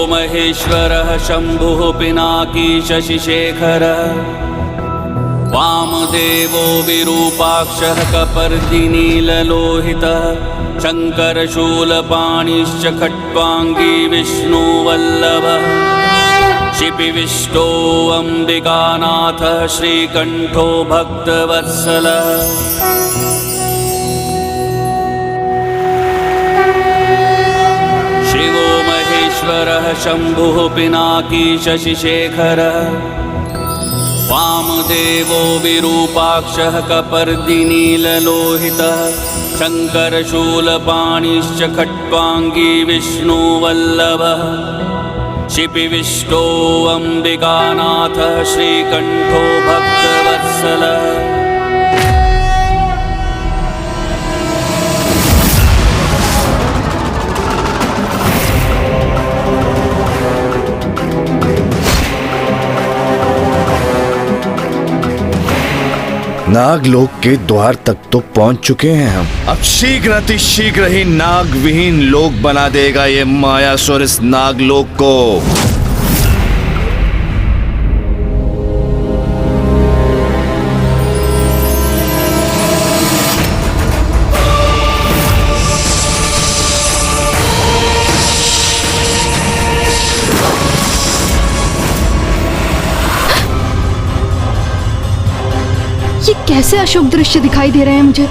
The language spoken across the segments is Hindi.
महेश्वरः शम्भुः पिनाकी शशिशेखरः वामदेवो विरूपाक्षः कपर्दिनीललोहितः शङ्करशूलपाणिश्च खट्वाङ्गी विष्णुवल्लभः शिपिविष्टो अम्बिकानाथः श्रीकण्ठो भक्तवत्सलः शिवो महेश्वरः शम्भुः पिनाकी शशिशेखरः वामदेवो विरूपाक्षः कपर्दिनीललोहितः शङ्करशूलपाणिश्च खट्वाङ्गी विष्णुवल्लभः शिपिविष्टो अम्बिकानाथः श्रीकण्ठो भक्तवत्सलः नागलोक के द्वार तक तो पहुंच चुके हैं हम। अब शीघ्र अतिशीघ्र ही नाग विहीन लोक बना देगा ये मायासुर इस नागलोक को। ये कैसे अशुभ दृश्य दिखाई दे रहे हैं मुझे।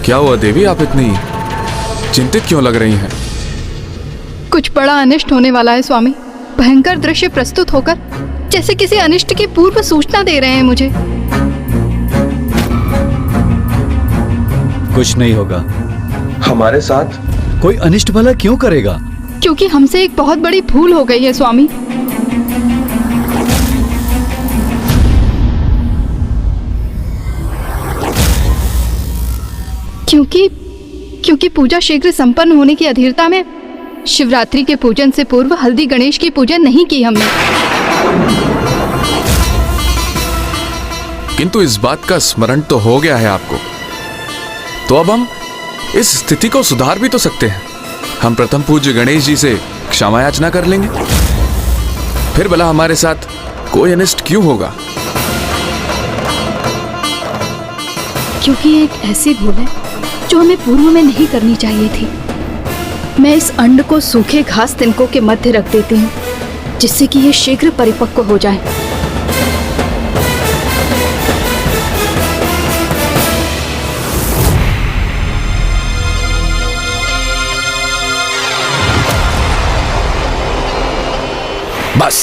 क्या हुआ देवी, आप इतनी चिंतित क्यों लग रही हैं? कुछ बड़ा अनिष्ट होने वाला है स्वामी। भयंकर दृश्य प्रस्तुत होकर जैसे किसी अनिष्ट की पूर्व सूचना दे रहे हैं मुझे। कुछ नहीं होगा। हमारे साथ कोई अनिष्ट भला क्यों करेगा? क्योंकि हमसे एक बहुत बड़ी भूल हो गई है स्वामी। क्योंकि पूजा शीघ्र संपन्न होने की अधीरता में शिवरात्रि के पूजन से पूर्व हल्दी गणेश की पूजा नहीं की हमने। किंतु इस बात का स्मरण तो हो गया है आपको, तो अब हम इस स्थिति को सुधार भी तो सकते हैं। हम प्रथम पूज्य गणेश जी से क्षमा याचना कर लेंगे, फिर भला हमारे साथ कोई अनिष्ट क्यों होगा। क्योंकि एक ऐसी भूल है जो हमें पूर्व में नहीं करनी चाहिए थी। मैं इस अंड को सूखे घास तिनकों के मध्य रख देती हूँ, जिससे कि ये शीघ्र परिपक्व हो जाए। बस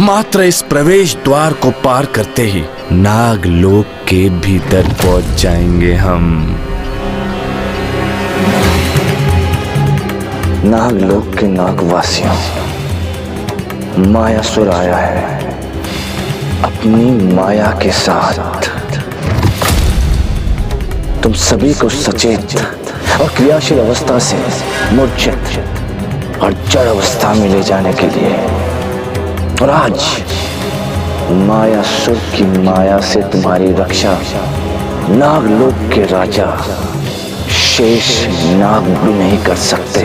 मात्र इस प्रवेश द्वार को पार करते ही नागलोक के भीतर पहुंच जाएंगे हम। नागलोक के नागवासियों, मायासुर आया है अपनी माया के साथ। तुम सभी को सचेत और क्रियाशील अवस्था से मूर्छित और जड़ अवस्था में ले जाने के लिए, और आज मायासुर की माया से तुम्हारी रक्षा नागलोक के राजा शेष नाग भी नहीं कर सकते।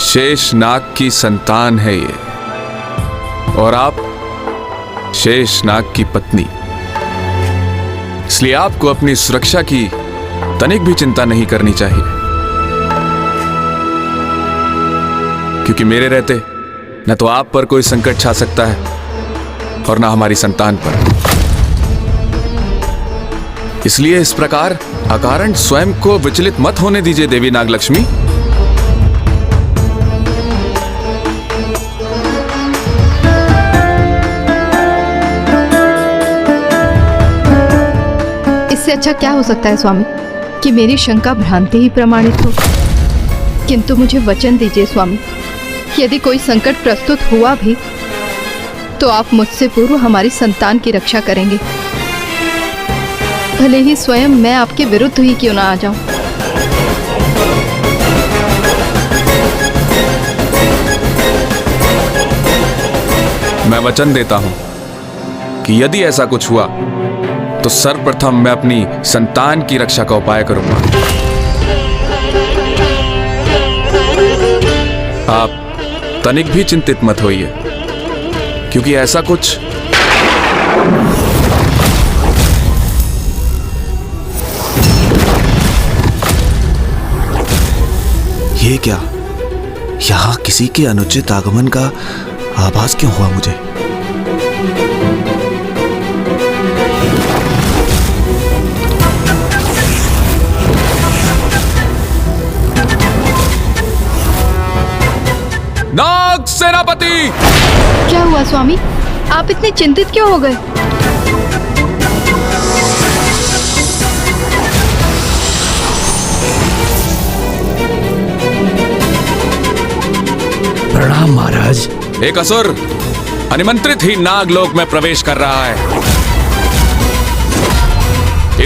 शेष नाग की संतान है ये, और आप शेष नाग की पत्नी। इसलिए आपको अपनी सुरक्षा की तनिक भी चिंता नहीं करनी चाहिए, क्योंकि मेरे रहते न तो आप पर कोई संकट छा सकता है और न हमारी संतान पर। इसलिए इस प्रकार अकारण स्वयं को विचलित मत होने दीजिए देवी नागलक्ष्मी। इससे अच्छा क्या हो सकता है स्वामी कि मेरी शंका भ्रांति ही प्रमाणित हो। किंतु मुझे वचन दीजिए स्वामी, यदि कोई संकट प्रस्तुत हुआ भी तो आप मुझसे पूर्व हमारी संतान की रक्षा करेंगे, भले ही स्वयं मैं आपके विरुद्ध ही क्यों ना आ जाऊं। मैं वचन देता हूं कि यदि ऐसा कुछ हुआ तो सर्वप्रथम मैं अपनी संतान की रक्षा का उपाय करूंगा। आप तनिक भी चिंतित मत होइए, क्योंकि ऐसा कुछ ये क्या, यहाँ किसी के अनुचित आगमन का आभास क्यों हुआ मुझे? नाग सेनापति! क्या हुआ स्वामी, आप इतने चिंतित क्यों हो गए? प्रणाम महाराज। एक असुर अनिमंत्रित ही नागलोक में प्रवेश कर रहा है,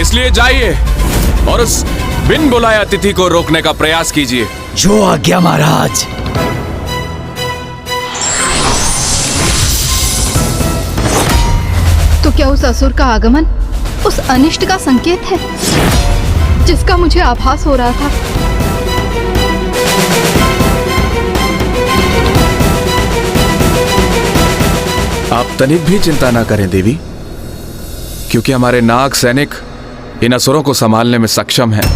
इसलिए जाइए और उस बिन बुलाए अतिथि को रोकने का प्रयास कीजिए। जो आज्ञा महाराज। तो क्या उस असुर का आगमन उस अनिष्ट का संकेत है जिसका मुझे आभास हो रहा था? आप तनिक भी चिंता ना करें देवी, क्योंकि हमारे नाग सैनिक इन असुरों को संभालने में सक्षम हैं।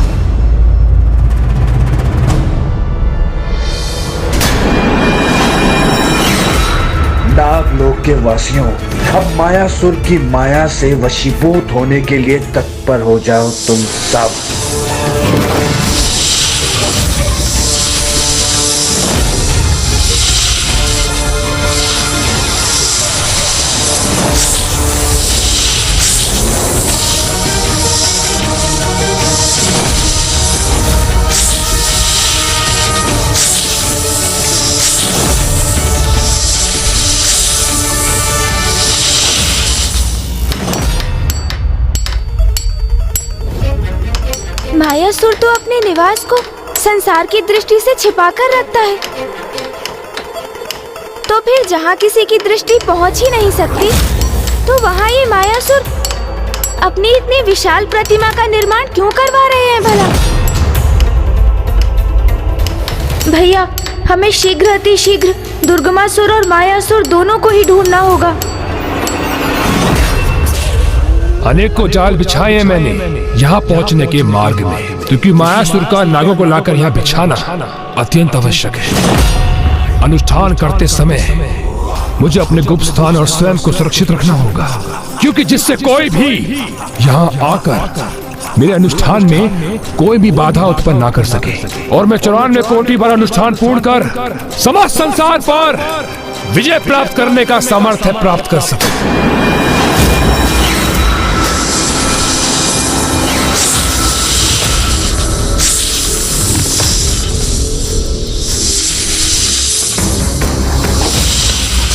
नागलोक के वासियों, अब मायासुर की माया से वशीभूत होने के लिए तत्पर हो जाओ तुम सब। मायासुर तो अपने निवास को संसार की दृष्टि से छिपाकर रखता है, तो फिर जहाँ किसी की दृष्टि पहुँच ही नहीं सकती, तो वहाँ ये मायासुर अपनी इतनी विशाल प्रतिमा का निर्माण क्यों करवा रहे हैं भला? भैया, हमें शीघ्र अति शीघ्र दुर्गमासुर और मायासुर दोनों को ही ढूंढना होगा। अनेकों जाल बिछाए हैं मैंने यहाँ पहुँचने के मार्ग में, क्योंकि मायासुर का नागों को लाकर यहाँ बिछाना अत्यंत आवश्यक है। अनुष्ठान करते समय मुझे अपने गुप्त स्थान और स्वयं को सुरक्षित रखना होगा, क्योंकि जिससे कोई भी यहाँ आकर मेरे अनुष्ठान में कोई भी बाधा उत्पन्न ना कर सके, और मैं 94 कोटि बार अनुष्ठान पूर्ण कर समस्त संसार पर विजय प्राप्त करने का सामर्थ्य प्राप्त कर सके।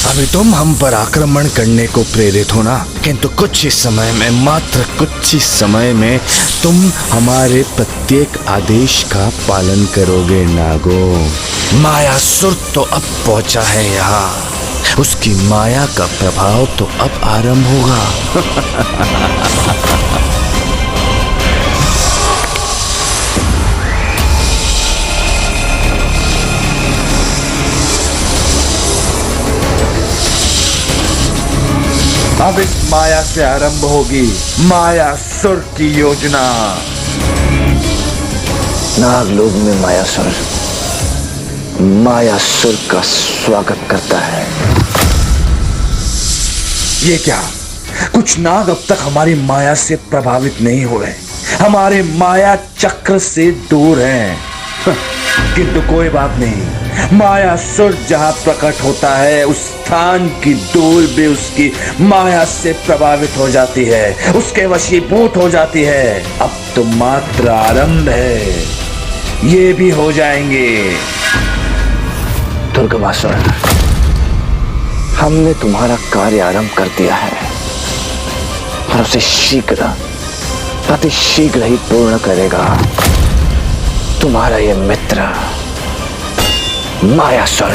अभी तुम हम पर आक्रमण करने को प्रेरित हो ना, किंतु कुछ ही समय में, मात्र कुछ ही समय में तुम हमारे प्रत्येक आदेश का पालन करोगे नागो। मायासुर तो अब पहुंचा है यहाँ, उसकी माया का प्रभाव तो अब आरंभ होगा। अब इस माया से आरंभ होगी मायासुर की योजना। नागलोक में मायासुर का स्वागत करता है। ये क्या, कुछ नाग अब तक हमारी माया से प्रभावित नहीं हुए, हमारे माया चक्र से दूर हैं। किंतु कोई बात नहीं, मायासुर जहां प्रकट होता है उस स्थान की धूल भी उसकी माया से प्रभावित हो जाती है, उसके वशीभूत हो जाती है। अब तो मात्र आरंभ है। ये भी हो जाएंगे। दुर्गमासुर, हमने तुम्हारा कार्य आरंभ कर दिया है और उसे शीघ्र, अति शीघ्र ही पूर्ण करेगा तुम्हारा ये मित्र मायासुर।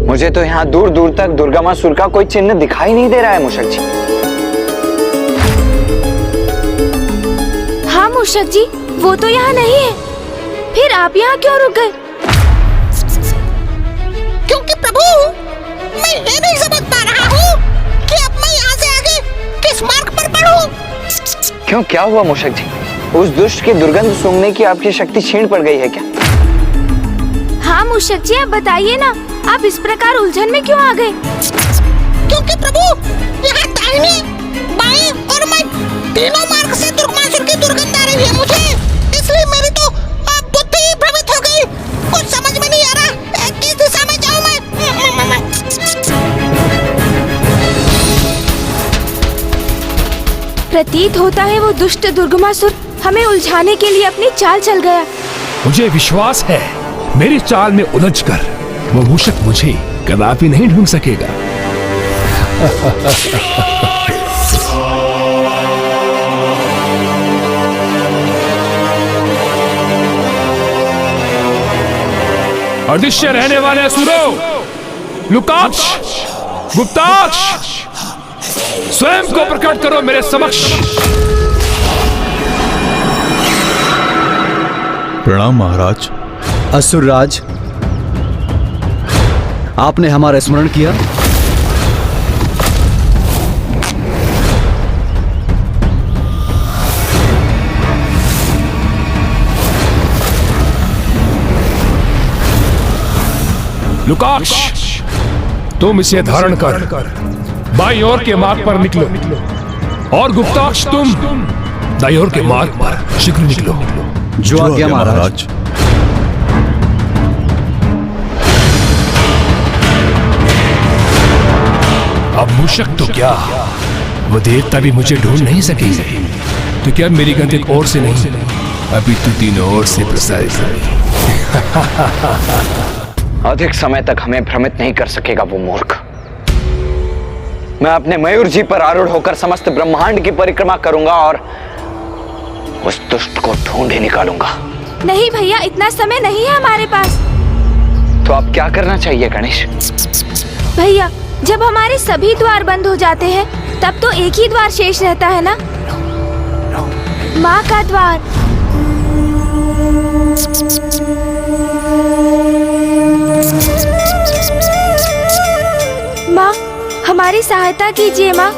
मुझे तो यहाँ दूर दूर तक दुर्गमासुर का कोई चिन्ह दिखाई नहीं दे रहा है मूषक जी। हाँ मूषक जी, वो तो यहाँ नहीं है। फिर आप यहाँ क्यों रुक गए? क्योंकि प्रभु, मैं ये नहीं समझ पा रहा हूँ कि अब मैं यहाँ से आगे किस मार्ग पर बढ़ूँ। क्यों, क्या हुआ मूषक जी? उस दुष्ट की दुर्गंध सूंघने की आपकी शक्ति क्षीण पड़ गई है क्या? हाँ मूषक जी, आप बताइए ना, आप इस प्रकार उलझन में क्यों आ गए? क्योंकि प्रभु, यहाँ दाहिने, बाएं और मैं तीनों मार्ग से दुर्गमासुर की दुर्गंध आ रही है मुझे, इसलिए मेरी तो बुद्धि भ्रमित हो गई। कुछ समझ में नहीं आ रहा किस दिशा में जाऊँ मैं। प्रतीत होता है वो दुष्ट दुर्गमासुर हमें उलझाने के लिए अपनी चाल चल गया। मुझे विश्वास है मेरी चाल में उलझकर वो मूषक मुझे कदापि नहीं ढूंढ सकेगा। अदृश्य रहने वाले असुरों, लुकाक्ष, गुप्ताक्ष, स्वयं को प्रकट करो मेरे समक्ष। प्रणाम महाराज। असुरराज, आपने हमारा स्मरण किया। लुकाक्ष, तुम इसे धारण कर बाईं ओर के मार्ग पर निकलो, और गुप्ताक्ष तुम दाईं ओर के मार्ग पर शीघ्र निकलो। जो आज्ञा महाराज। अब मूषक तो क्या, वो देवता भी मुझे ढूंढ नहीं सकेंगे। तो क्या मेरी गंध एक ओर से नहीं, अभी तो तीनों ओर से प्रसारित है। अधिक समय तक हमें भ्रमित नहीं कर सकेगा वो मूर्ख। मैं अपने मयूर जी पर आरूढ़ होकर समस्त ब्रह्मांड की परिक्रमा करूंगा और उस दुष्ट को ढूंढ ही निकालूंगा। नहीं भैया, इतना समय नहीं है हमारे पास। तो अब क्या करना चाहिए गणेश? भैया, जब हमारे सभी द्वार बंद हो जाते हैं तब तो एक ही द्वार शेष रहता है ना, माँ का द्वार। माँ, हमारी सहायता कीजिए माँ।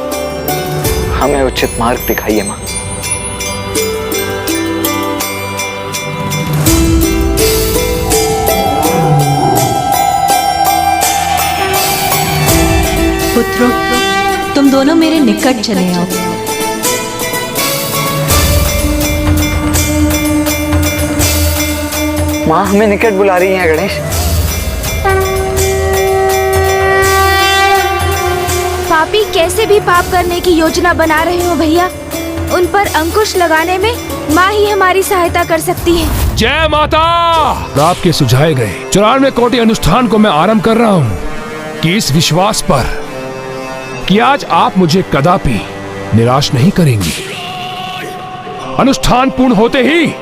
हमें उचित मार्ग दिखाइए माँ। पुत्रों, तुम दोनों मेरे निकट चले आओ। माँ हमें निकट बुला रही हैं गणेश। पापी कैसे भी पाप करने की योजना बना रहे हो भैया, उन पर अंकुश लगाने में माँ ही हमारी सहायता कर सकती है। जय माता। आपके सुझाए गए 94 कोटि अनुष्ठान को मैं आरंभ कर रहा हूँ कि इस विश्वास पर कि आज आप मुझे कदापि निराश नहीं करेंगी। अनुष्ठान पूर्ण होते ही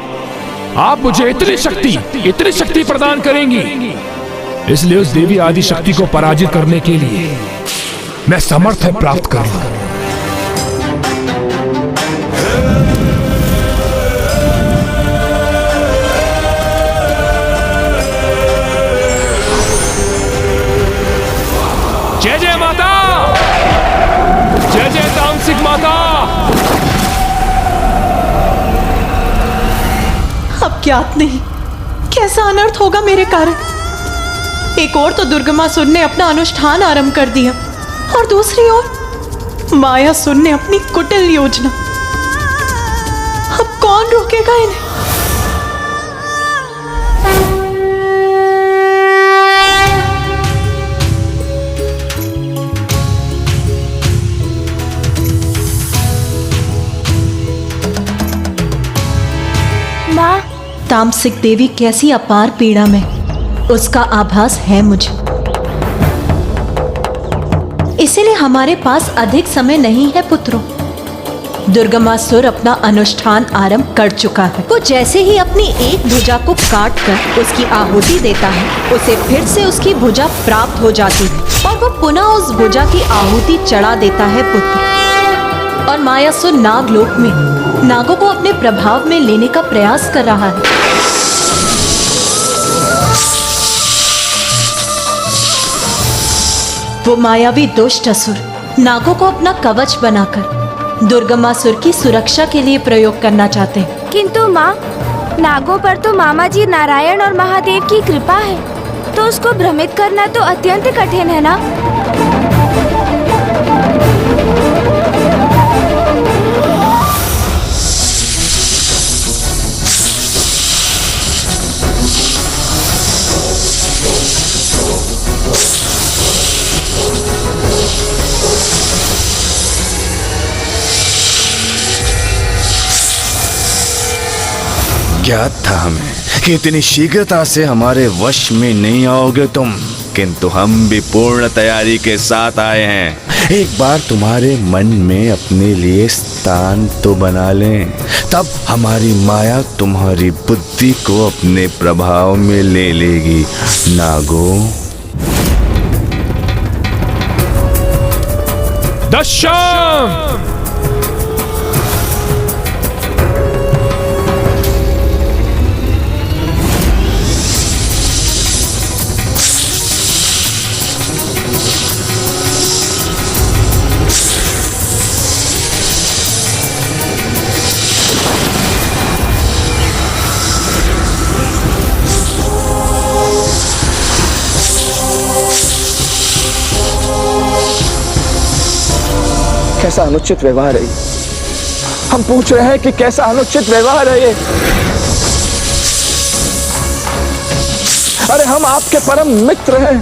आप मुझे इतनी शक्ति प्रदान करेंगी, इसलिए उस देवी आदि शक्ति को पराजित करने के लिए मैं समर्थ है प्राप्त कर लूं। जय जय माता, जय जय तामसिक माता। अब ज्ञात नहीं कैसा अनर्थ होगा मेरे कारण। एक ओर तो दुर्गमासुर ने अपना अनुष्ठान आरंभ कर दिया और दूसरी ओर मायासुर ने अपनी कुटिल योजना। अब कौन रोकेगा इन्हें? तामसिक देवी कैसी अपार पीड़ा में, उसका आभास है मुझे। इसीलिए हमारे पास अधिक समय नहीं है पुत्रों। दुर्गमासुर अपना अनुष्ठान आरंभ कर चुका है। वो जैसे ही अपनी एक भुजा को काट कर उसकी आहुति देता है, उसे फिर से उसकी भुजा प्राप्त हो जाती है और वो पुनः उस भुजा की आहुति चढ़ा देता है पुत्र। और मायासुर नागलोक में नागों को अपने प्रभाव में लेने का प्रयास कर रहा है। वो मायावी दुष्ट असुर नागों को अपना कवच बनाकर दुर्गमासुर की सुरक्षा के लिए प्रयोग करना चाहते हैं। किंतु माँ, नागों पर तो मामा जी नारायण और महादेव की कृपा है, तो उसको भ्रमित करना तो अत्यंत कठिन है ना। ज्ञात था हमें कि इतनी शीघ्रता से हमारे वश में नहीं आओगे तुम, किंतु हम भी पूर्ण तैयारी के साथ आए हैं। एक बार तुम्हारे मन में अपने लिए स्थान तो बना लें, तब हमारी माया तुम्हारी बुद्धि को अपने प्रभाव में ले लेगी। नागो, दशम कैसा अनुचित व्यवहार है ये? हम पूछ रहे हैं कि कैसा अनुचित व्यवहार है ये? अरे हम आपके परम मित्र हैं,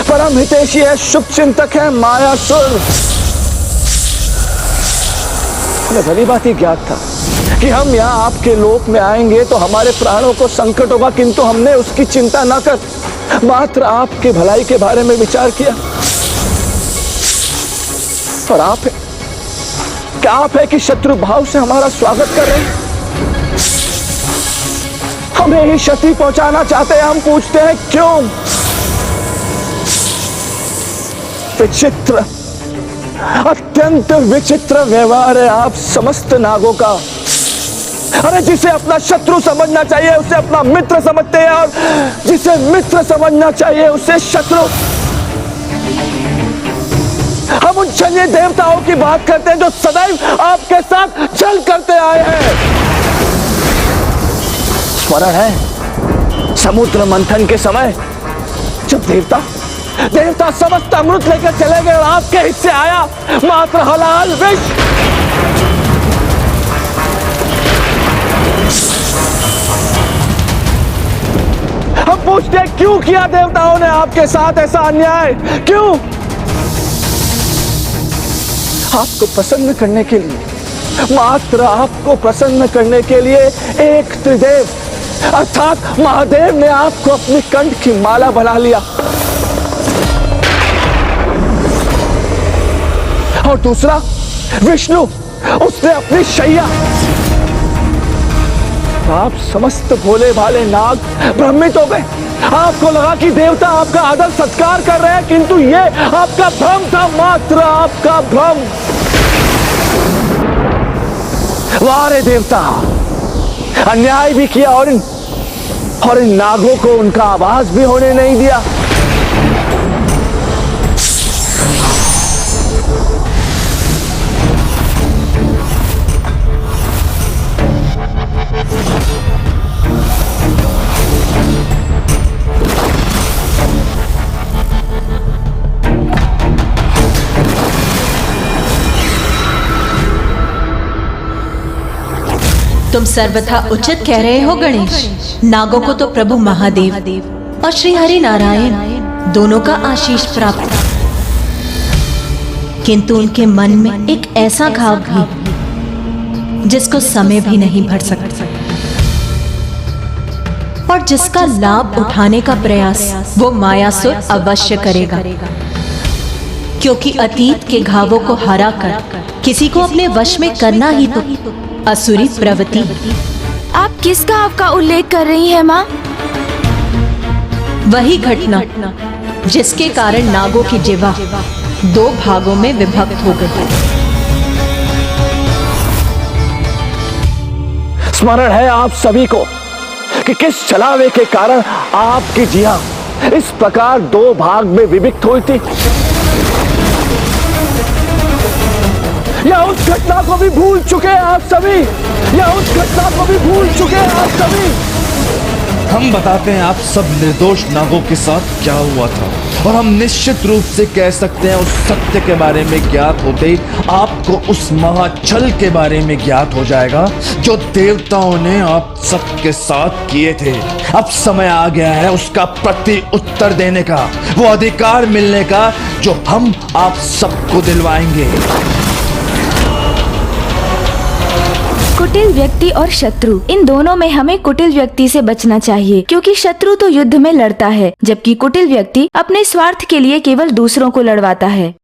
परम हितैषी है, शुभ चिंतक है मायासुर। हमें भली बात ही ज्ञात था कि हम यहाँ आपके लोक में आएंगे तो हमारे प्राणों को संकट होगा, किंतु हमने उसकी चिंता न कर मात्र आपके भलाई के बारे में विचार किया। और आप है, क्या आप है कि शत्रु भाव से हमारा स्वागत कर रहे हैं? हमें ही क्षति पहुंचाना चाहते हैं। हम पूछते हैं क्यों? विचित्र, अत्यंत विचित्र व्यवहार है आप समस्त नागों का। अरे जिसे अपना शत्रु समझना चाहिए उसे अपना मित्र समझते हैं, और जिसे मित्र समझना चाहिए उसे शत्रु। हम उन शल्य देवताओं की बात करते हैं जो सदैव आपके साथ छल करते आए हैं। स्मरण है समुद्र मंथन के समय जब देवता समस्त अमृत लेकर चले गए और आपके हिस्से आया मात्र हलाल विष। हम पूछते हैं क्यों किया देवताओं ने आपके साथ ऐसा अन्याय? क्यों? आपको प्रसन्न करने के लिए, मात्र आपको प्रसन्न करने के लिए एक त्रिदेव अर्थात महादेव ने आपको अपनी कंठ की माला बना लिया, और दूसरा विष्णु, उसने अपनी शैया। आप समस्त भोले भाले नाग भ्रमित हो गए। आपको लगा कि देवता आपका आदर सत्कार कर रहे हैं, किंतु ये आपका भ्रम था, मात्र आपका भ्रम। वारे देवता, अन्याय भी किया और इन नागों को उनका आवाज भी होने नहीं दिया। तुम सर्वथा उचित कह रहे हो गणेश। नागों को तो प्रभु महादेव और श्री हरि नारायण दोनों का आशीष प्राप्त, किंतु उनके मन में एक ऐसा घाव भी जिसको समय भी नहीं भर सकता। और जिसका लाभ उठाने का प्रयास वो मायासुर अवश्य करेगा, क्योंकि अतीत के घावों को हरा कर किसी को अपने वश में करना ही तो असुरी प्रवृत्ति। आप किस घाव का उल्लेख कर रही हैं माँ? वही घटना जिसके कारण नागों की जिह्वा 2 भागों में विभक्त हो गई। स्मरण है आप सभी को कि किस छलावे के कारण आपकी जिया इस प्रकार 2 भाग में विभक्त हुई थी। या उस घटना को भी भूल चुके हैं आप सभी? या उस घटना को भी भूल चुके हैं आप सभी? हम बताते हैं आप सब निर्दोष नागों के साथ क्या हुआ था, और हम निश्चित रूप से कह सकते हैं उस सत्य के बारे में ज्ञात होते ही आपको उस महाछल के बारे में ज्ञात हो जाएगा जो देवताओं ने आप सबके साथ किए थे। अब समय आ गया है उसका प्रति उत्तर देने का, वो अधिकार मिलने का जो हम आप सबको दिलवाएंगे। कुटिल व्यक्ति और शत्रु, इन दोनों में हमें कुटिल व्यक्ति से बचना चाहिए, क्योंकि शत्रु तो युद्ध में लड़ता है, जबकि कुटिल व्यक्ति अपने स्वार्थ के लिए केवल दूसरों को लड़वाता है।